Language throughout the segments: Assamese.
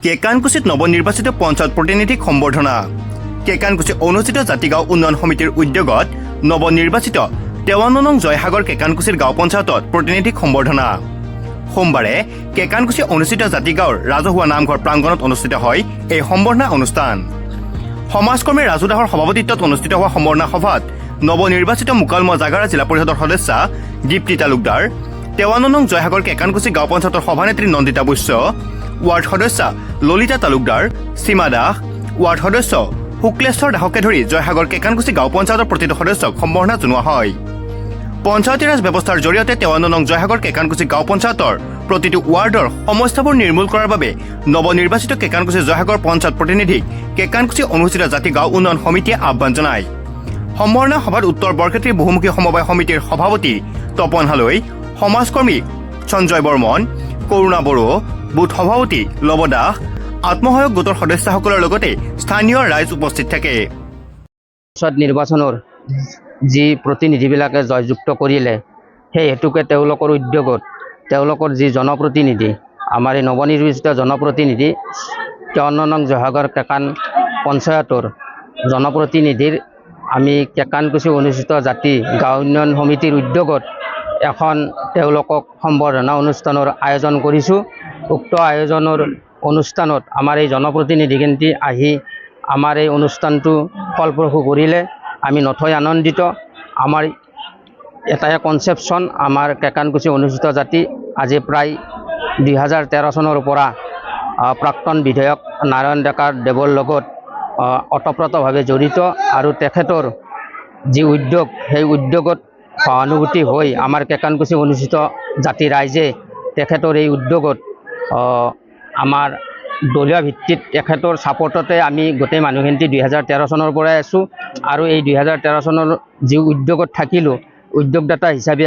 কেকানকুছিত নৱনিৰ্বাচিত পঞ্চায়ত প্ৰতিনিধিক সম্বৰ্ধনা। কেকানকুছি অনুষ্ঠিত জাতিগাঁও উন্নয়ন সমিতিৰ উদ্যোগত নৱনিৰ্বাচিত 53 নং জয়সাগৰ কেকানকুছিৰ গাঁও পঞ্চায়তত প্ৰতিনিধিক সম্বৰ্ধনা। সোমবাৰে কেকানকুছি অনুষ্ঠিত জাতিগাঁৱৰ ৰাজহুৱা নামঘৰ প্ৰাংগণত অনুষ্ঠিত হয় এই সম্বৰ্ধনা অনুষ্ঠান। সমাজকৰ্মী ৰাজু দাসৰ সভাপতিত্বত অনুষ্ঠিত হোৱা সম্বৰ্ধনা সভাত নৱনিৰ্বাচিত মুকালমুৱা জাগাৰা জিলা পৰিষদৰ সদস্যা দীপ্তি তালুকদাৰ, 53 নং জয়সাগৰ কেকানকুছি গাঁও পঞ্চায়তৰ সভানেত্ৰী নন্দিতা বৈশ্য, ৱাৰ্ড সদস্যা ললিতা তালুকদাৰ, সীমা দাস, ৱাৰ্ড সদস্য শুক্লেশ্বৰ দাসকে ধৰি জয়সাগৰ কেকানকুছি গাঁও পঞ্চায়তৰ প্ৰতিটো সদস্যক সম্বৰ্ধনা জনোৱা হয়। পঞ্চায়তী ৰাজ ব্যৱস্থাৰ জৰিয়তে 53 নং জয়সাগৰ কেকানকুছি গাঁও পঞ্চায়তৰ প্ৰতিটো ৱাৰ্ডৰ সমস্যাবোৰ নিৰ্মূল কৰাৰ বাবে নৱনিৰ্বাচিত কেকানকুছি জয়সাগৰ পঞ্চায়ত প্ৰতিনিধিক কেকানকুছি অনুষ্ঠিত জাতিগাঁও উন্নয়ন সমিতিয়ে আহ্বান জনায়। সম্বৰ্ধনা সভাত উত্তৰ বৰক্ষেত্ৰী বহুমুখী সমবায় সমিতিৰ সভাপতি তপন হালৈ, সমাজকৰ্মী সঞ্জয় বৰ্মন, কৰুণা বড়ো, বুথ সভাপতি লৱ দাস, আত্মসহায়ক গোটৰ সদস্যসকলৰ লগতে স্থানীয় ৰাইজ উপস্থিত থাকে। নিৰ্বাচনৰ যি প্ৰতিনিধিবিলাকে জয়যুক্ত কৰিলে সেই হেতুকে তেওঁলোকৰ উদ্যোগত তেওঁলোকৰ যি জনপ্ৰতিনিধি আমাৰ এই নৱনিৰ্বাচিত জনপ্ৰতিনিধি 53 নং জয়সাগৰ কেকান পঞ্চায়তৰ জনপ্ৰতিনিধিৰ আমি কেকানকুছি অনুষ্ঠিত জাতি গাঁও উন্নয়ন সমিতিৰ উদ্যোগত এখন তেওঁলোকক সম্বৰ্ধনা অনুষ্ঠানৰ আয়োজন কৰিছোঁ। উক্ত আয়োজনৰ অনুষ্ঠানত আমাৰ এই জনপ্ৰতিনিধিখিনি আহি আমাৰ এই অনুষ্ঠানটো ফলপ্ৰসূ কৰিলে আমি নথৈ আনন্দিত। আমাৰ এটাই কনচেপশ্যন, আমাৰ কেকানকুছি অনুষ্ঠিত জাতি আজি প্ৰায় 2013 চনৰ পৰা প্ৰাক্তন বিধায়ক নাৰায়ণ ডেকাৰ দেৱৰ লগত ওতঃপ্ৰোতভাৱে জড়িত আৰু তেখেতৰ যি উদ্যোগ সেই উদ্যোগত সহানুভূতি হৈ আমাৰ কেকানকুছি অনুষ্ঠিত জাতি ৰাইজে তেখেতৰ এই উদ্যোগত আমাৰ দলীয় ভিত্তিত তেখেতৰ ছাপৰ্টতে আমি গোটেই মানুহখিনি 2013 চনৰ পৰাই আছোঁ আৰু এই 2013 চনৰ যি উদ্যোগত থাকিলোঁ উদ্যোগদাতা হিচাপে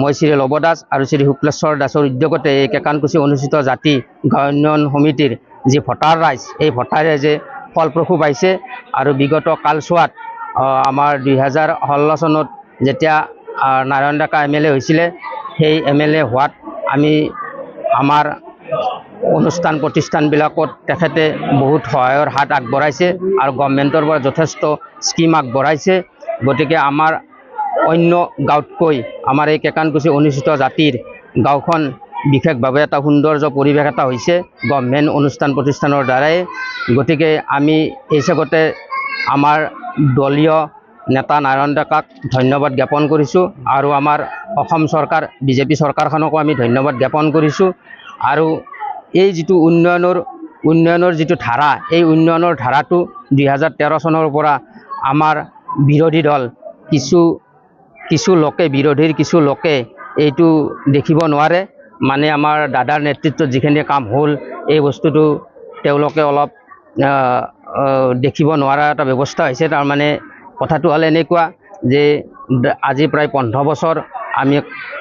মই শ্ৰী লৱ দাস আৰু শ্ৰী শুক্লেশ্বৰ দাসৰ উদ্যোগতে এই কেকানকুছি অনুষ্ঠিত জাতি গাঁও উন্নয়ন সমিতিৰ যি ভোটাৰ ৰাইজ এই ভোটাৰ ৰাইজে ফলপ্ৰসূ পাইছে আৰু বিগত কালচোৱাত আমাৰ 2016 চনত যেতিয়া নাৰায়ণ ডেকা MLA হৈছিলে সেই MLA হোৱাত আমি আমাৰ অনুষ্ঠান প্ৰতিষ্ঠানবিলাকত তেখেতে বহুত সহায়ৰ হাত আগবঢ়াইছে আৰু গভৰ্ণমেণ্টৰ পৰা যথেষ্ট স্কিম আগবঢ়াইছে। গতিকে আমাৰ অন্য গাঁৱতকৈ আমাৰ এই কেকানকুছি অনুষ্ঠিত জাতিৰ গাঁওখন বিশেষভাৱে এটা সৌন্দৰ্য পৰিৱেশ এটা হৈছে গভৰ্ণমেণ্ট অনুষ্ঠান প্ৰতিষ্ঠানৰ দ্বাৰাই। গতিকে আমি এই হিচাপতে আমাৰ দলীয় নেতা নাৰায়ণ ডেকাক ধন্যবাদ জ্ঞাপন কৰিছোঁ আৰু আমাৰ অসম চৰকাৰ বিজেপি চৰকাৰখনকো আমি ধন্যবাদ জ্ঞাপন কৰিছোঁ। আৰু এই যিটো উন্নয়নৰ যিটো ধাৰা এই উন্নয়নৰ ধাৰাটো 2013 চনৰ পৰা আমাৰ বিৰোধী দল বিৰোধীৰ কিছু লোকে এইটো দেখিব নোৱাৰে। মানে আমাৰ দাদাৰ নেতৃত্বত যিখিনি কাম হ'ল এই বস্তুটো তেওঁলোকে অলপ দেখিব নোৱাৰা এটা ব্যৱস্থা হৈছে। তাৰমানে কথাটো হ'ল এনেকুৱা যে আজি প্ৰায় 15 বছৰ আমি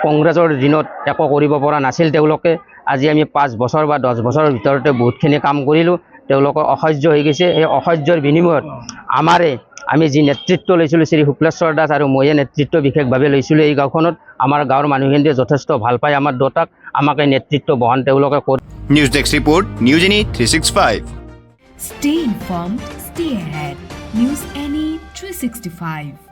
কংগ্ৰেছৰ দিনত একো কৰিব পৰা নাছিল তেওঁলোকে, আজি আমি 5 বছৰ বা 10 বছৰৰ ভিতৰতে বহুতখিনি কাম কৰিলোঁ। তেওঁলোকৰ অসহ্য হৈ গৈছে। এই অসহ্যৰ বিনিময়ত আমি যি নেতৃত্ব লৈছিলোঁ শ্ৰী শুক্লেশ্বৰ দাস আৰু ময়ে নেতৃত্ব বিশেষভাৱে লৈছিলোঁ এই গাঁওখনত। আমাৰ গাঁৱৰ মানুহখিনিয়ে যথেষ্ট ভাল পায় আমাৰ দেউতাক, আমাকে নেতৃত্ব বহন তেওঁলোকে কৰে। News desk report, news any 365। Stay informed, stay ahead. News Any 365.